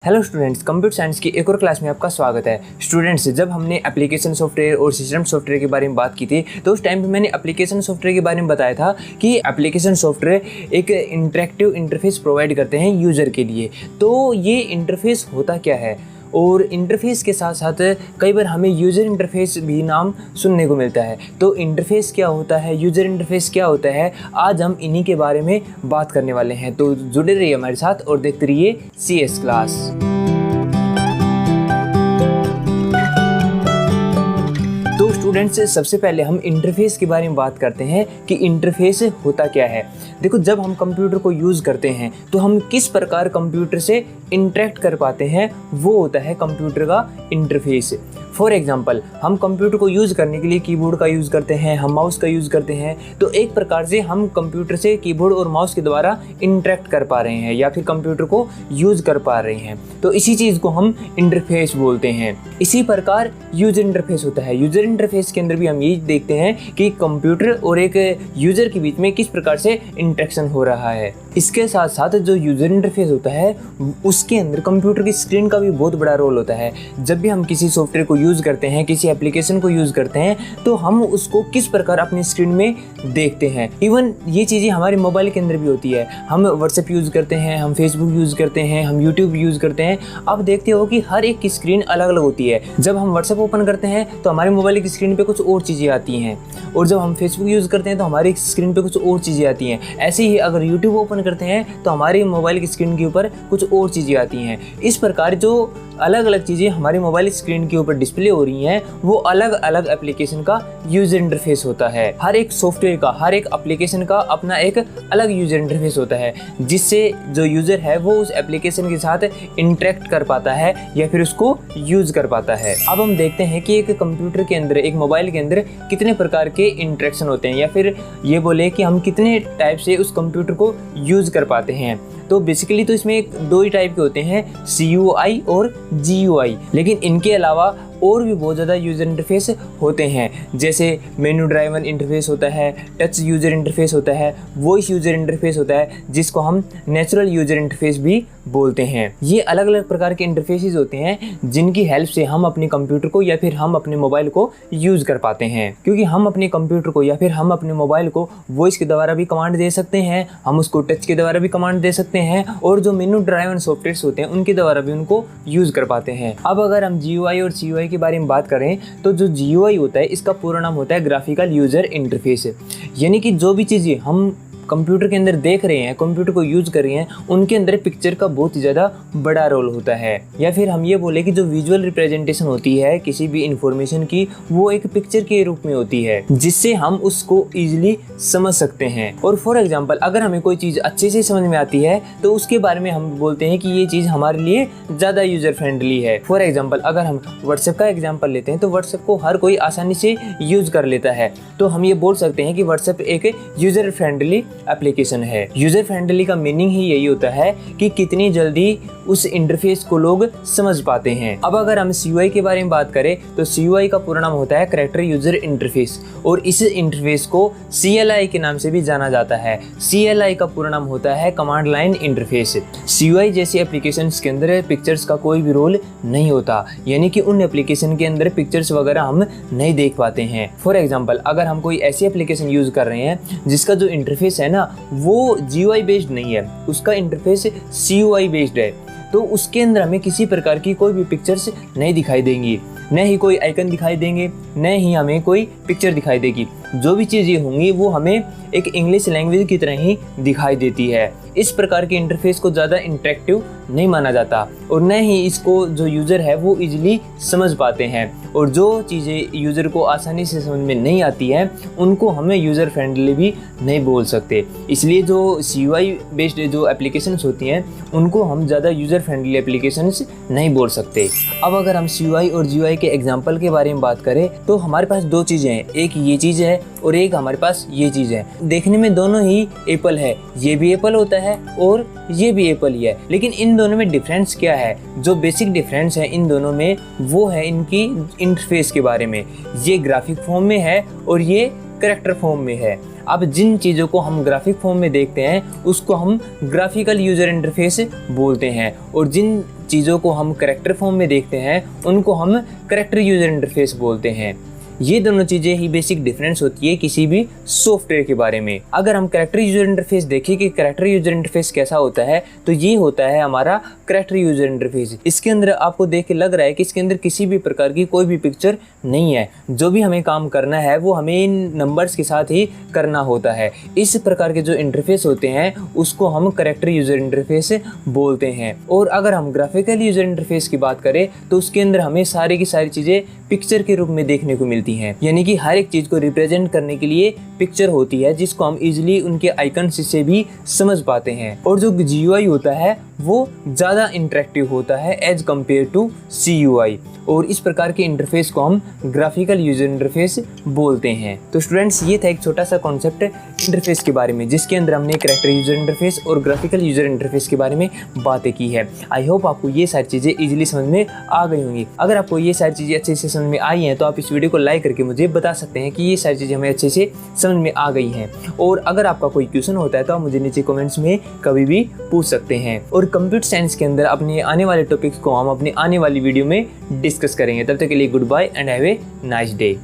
Hello students, computer science की एक और क्लास में आपका स्वागत है। स्टूडेंट्स, जब हमने एप्लीकेशन सॉफ्टवेयर और सिस्टम सॉफ्टवेयर के बारे में बात की थी तो उस टाइम पे मैंने एप्लीकेशन सॉफ्टवेयर के बारे में बताया था कि एप्लीकेशन सॉफ्टवेयर एक इंटरेक्टिव इंटरफेस प्रोवाइड करते हैं यूज़र के लिए। तो ये इंटरफेस होता क्या है, और इंटरफेस के साथ साथ कई बार हमें यूज़र इंटरफेस भी नाम सुनने को मिलता है। तो इंटरफेस क्या होता है, यूज़र इंटरफेस क्या होता है, आज हम इन्हीं के बारे में बात करने वाले हैं। तो जुड़े रहिए हमारे साथ और देखते रहिए CS क्लास। तो स्टूडेंट्स, सबसे पहले हम इंटरफेस के बारे में बात करते हैं कि इंटरफेस होता क्या है। देखो, जब हम कंप्यूटर को यूज़ करते हैं तो हम किस प्रकार कंप्यूटर से इंटरेक्ट कर पाते हैं, वो होता है कंप्यूटर का इंटरफेस। फॉर एग्जांपल, हम कंप्यूटर को यूज़ करने के लिए कीबोर्ड का यूज़ करते हैं, हम माउस का यूज़ करते हैं। तो एक प्रकार से हम कंप्यूटर से कीबोर्ड और माउस के द्वारा इंटरेक्ट कर पा रहे हैं या फिर कंप्यूटर को यूज़ कर पा रहे हैं। तो इसी चीज़ को हम इंटरफेस बोलते हैं। इसी प्रकार यूज़र इंटरफेस होता है। यूज़र इंटरफेस के अंदर भी हम यही देखते हैं कि कंप्यूटर और एक यूज़र के बीच में किस प्रकार से इंटरेक्शन हो रहा है। इसके साथ साथ जो यूज़र इंटरफेस होता है उसके अंदर कंप्यूटर की स्क्रीन का भी बहुत बड़ा रोल होता है। जब भी हम किसी सॉफ्टवेयर को यूज़ करते हैं, किसी एप्लीकेशन को यूज़ करते हैं, तो हम उसको किस प्रकार अपनी स्क्रीन में देखते हैं। इवन ये चीज़ें हमारे मोबाइल के अंदर भी होती है। हम व्हाट्सएप यूज़ करते हैं, हम फेसबुक यूज़ करते हैं, हम यूट्यूब यूज़ करते हैं। आप देखते हो कि हर एक की स्क्रीन अलग अलग होती है। जब हम व्हाट्सएप ओपन करते हैं तो हमारे मोबाइल की स्क्रीन पे कुछ और चीज़ें आती हैं, और जब हम फेसबुक यूज़ करते हैं तो हमारी स्क्रीन पे कुछ और चीज़ें आती हैं। ऐसे ही अगर यूट्यूब ओपन करते हैं तो हमारे मोबाइल की स्क्रीन के ऊपर कुछ और चीज़ें आती हैं। इस प्रकार जो अलग अलग चीज़ें हमारे मोबाइल स्क्रीन के ऊपर डिस्प्ले हो रही हैं, वो अलग अलग एप्लीकेशन का यूज़र इंटरफेस होता है। हर एक सॉफ्टवेयर का, हर एक एप्लीकेशन का अपना एक अलग यूज़र इंटरफेस होता है, जिससे जो यूज़र है वो उस एप्लीकेशन के साथ इंटरेक्ट कर पाता है या फिर उसको यूज़ कर पाता है। अब हम देखते हैं कि एक कंप्यूटर के अंदर, एक मोबाइल के अंदर कितने प्रकार के इंटरेक्शन होते हैं, या फिर ये बोले कि हम कितने टाइप से उस कंप्यूटर को यूज़ कर पाते हैं। तो बेसिकली तो इसमें दो ही टाइप के होते हैं, CUI और GUI। लेकिन इनके अलावा और भी बहुत ज़्यादा यूज़र इंटरफेस होते हैं, जैसे मेनू ड्राइवन इंटरफेस होता है, टच यूज़र इंटरफेस होता है, वॉइस यूज़र इंटरफेस होता है, जिसको हम नेचुरल यूज़र इंटरफेस भी बोलते हैं। ये अलग अलग प्रकार के इंटरफेसेस होते हैं जिनकी हेल्प से हम अपने कंप्यूटर को या फिर हम अपने मोबाइल को यूज़ कर पाते हैं। क्योंकि हम अपने कंप्यूटर को या फिर हम अपने मोबाइल को वॉइस के द्वारा भी कमांड दे सकते हैं, हम उसको टच के द्वारा भी कमांड दे सकते हैं, और जो मेनू ड्राइवन सॉफ्टवेयर होते हैं उनके द्वारा भी उनको यूज़ कर पाते हैं। अब अगर हम GUI और CUI के बारे में बात करें तो जो GUI होता है, इसका पूरा नाम होता है ग्राफिकल यूज़र इंटरफेस। यानी कि जो भी चीज़ें हम कंप्यूटर के अंदर देख रहे हैं, कंप्यूटर को यूज़ कर रहे हैं, उनके अंदर पिक्चर का बहुत ही ज़्यादा बड़ा रोल होता है। या फिर हम ये बोले कि जो विजुअल रिप्रेजेंटेशन होती है किसी भी इंफॉर्मेशन की, वो एक पिक्चर के रूप में होती है, जिससे हम उसको ईजिली समझ सकते हैं। और फॉर एग्जांपल, अगर हमें कोई चीज़ अच्छे से समझ में आती है तो उसके बारे में हम बोलते हैं कि ये चीज़ हमारे लिए ज़्यादा यूज़र फ्रेंडली है। फॉर एग्जाम्पल, अगर हम व्हाट्सएप का एग्जाम्पल लेते हैं तो व्हाट्सएप को हर कोई आसानी से यूज़ कर लेता है। तो हम ये बोल सकते हैं कि व्हाट्सएप एक यूज़र फ्रेंडली एप्लीकेशन है। यूजर फ्रेंडली का मीनिंग ही यही होता है कि कितनी जल्दी उस इंटरफेस को लोग समझ पाते हैं। अब अगर हम CUI के बारे में बात करें तो CUI का पूरा नाम होता है कैरेक्टर यूजर इंटरफेस, और इस इंटरफेस को CLI के नाम से भी जाना जाता है। CLI का पूरा नाम होता है कमांड लाइन इंटरफेस। CUI जैसी एप्लीकेशंस के अंदर पिक्चर्स का कोई भी रोल नहीं होता, यानी कि उन एप्लीकेशन के अंदर पिक्चर्स वगैरह हम नहीं देख पाते हैं। फॉर एग्जाम्पल, अगर हम कोई ऐसी एप्लीकेशन यूज कर रहे हैं जिसका जो इंटरफेस है ना, वो GUI बेस्ड नहीं है, उसका इंटरफेस CUI बेस्ड है, तो उसके अंदर हमें किसी प्रकार की कोई भी पिक्चर्स नहीं दिखाई देंगी, न ही कोई आइकन दिखाई देंगे, न ही हमें कोई पिक्चर दिखाई देगी। जो भी चीज़ें होंगी वो हमें एक इंग्लिश लैंग्वेज की तरह ही दिखाई देती है। इस प्रकार के इंटरफेस को ज़्यादा इंटरेक्टिव नहीं माना जाता, और न ही इसको जो यूज़र है वो इजीली समझ पाते हैं, और जो चीज़ें यूज़र को आसानी से समझ में नहीं आती हैं उनको हमें यूज़र फ्रेंडली भी नहीं बोल सकते। इसलिए जो CUI बेस्ड जो एप्लीकेशंस होती हैं उनको हम ज़्यादा यूज़र फ्रेंडली एप्लीकेशंस नहीं बोल सकते। अब अगर हम CUI और GUI के एग्जाम्पल के बारे में बात करें तो हमारे पास दो चीज़ें हैं, एक ये चीज़ है और एक हमारे पास ये चीज़ है। देखने में दोनों ही एप्पल है, ये भी एप्पल होता है और ये भी एप्पल ही है, लेकिन इन दोनों में डिफरेंस क्या है? जो बेसिक डिफरेंस है इन दोनों में वो है इनकी इंटरफेस के बारे में। ये ग्राफिक फॉर्म में है और ये कैरेक्टर फॉर्म में है। अब जिन चीज़ों को हम ग्राफिक फॉर्म में देखते हैं उसको हम ग्राफिकल यूज़र इंटरफेस बोलते हैं, और जिन चीज़ों को हम कैरेक्टर फॉर्म में देखते हैं उनको हम कैरेक्टर यूज़र इंटरफेस बोलते हैं। ये दोनों चीज़ें ही बेसिक डिफरेंस होती है किसी भी सॉफ्टवेयर के बारे में। अगर हम कैरेक्टर यूज़र इंटरफेस देखें कि कैरेक्टर यूज़र इंटरफेस कैसा होता है, तो ये होता है हमारा कैरेक्टर यूज़र इंटरफेस। इसके अंदर आपको देख के लग रहा है कि इसके अंदर किसी भी प्रकार की कोई भी पिक्चर नहीं है। जो भी हमें काम करना है वो हमें इन नंबर्स के साथ ही करना होता है। इस प्रकार के जो इंटरफेस होते हैं उसको हम कैरेक्टर यूज़र इंटरफेस बोलते हैं। और अगर हम ग्राफिकल यूज़र इंटरफेस की बात करें तो उसके अंदर हमें सारी की सारी चीज़ें पिक्चर के रूप में देखने को मिलती हैं, यानी कि हर एक चीज़ को रिप्रेजेंट करने के लिए पिक्चर होती है जिसको हम इजीली उनके आइकन्स से भी समझ पाते हैं। और जो GUI होता है वो ज़्यादा इंटरेक्टिव होता है एज कम्पेयर टू CUI, और इस प्रकार के इंटरफेस को हम ग्राफिकल यूज़र इंटरफेस बोलते हैं। तो स्टूडेंट्स, ये था एक छोटा सा कॉन्सेप्ट इंटरफेस के बारे में जिसके अंदर हमने कैरेक्टर यूज़र इंटरफेस और ग्राफिकल यूज़र इंटरफेस के बारे में बातें की है। आई होप आपको ये सारी चीज़ें इजीली समझ में आ गई होंगी। अगर आपको ये सारी चीज़ें अच्छे से समझ में आई हैं तो आप इस वीडियो को लाइक करके मुझे बता सकते हैं कि ये सारी चीज़ें हमें अच्छे से समझ में आ गई हैं। और अगर आपका कोई क्वेश्चन होता है तो आप मुझे नीचे कमेंट्स में कभी भी पूछ सकते हैं। और कंप्यूटर साइंस के अंदर अपने आने वाले टॉपिक्स को हम अपने आने वाली वीडियो में डिस्कस करेंगे। तब तक के लिए good bye and have a nice day.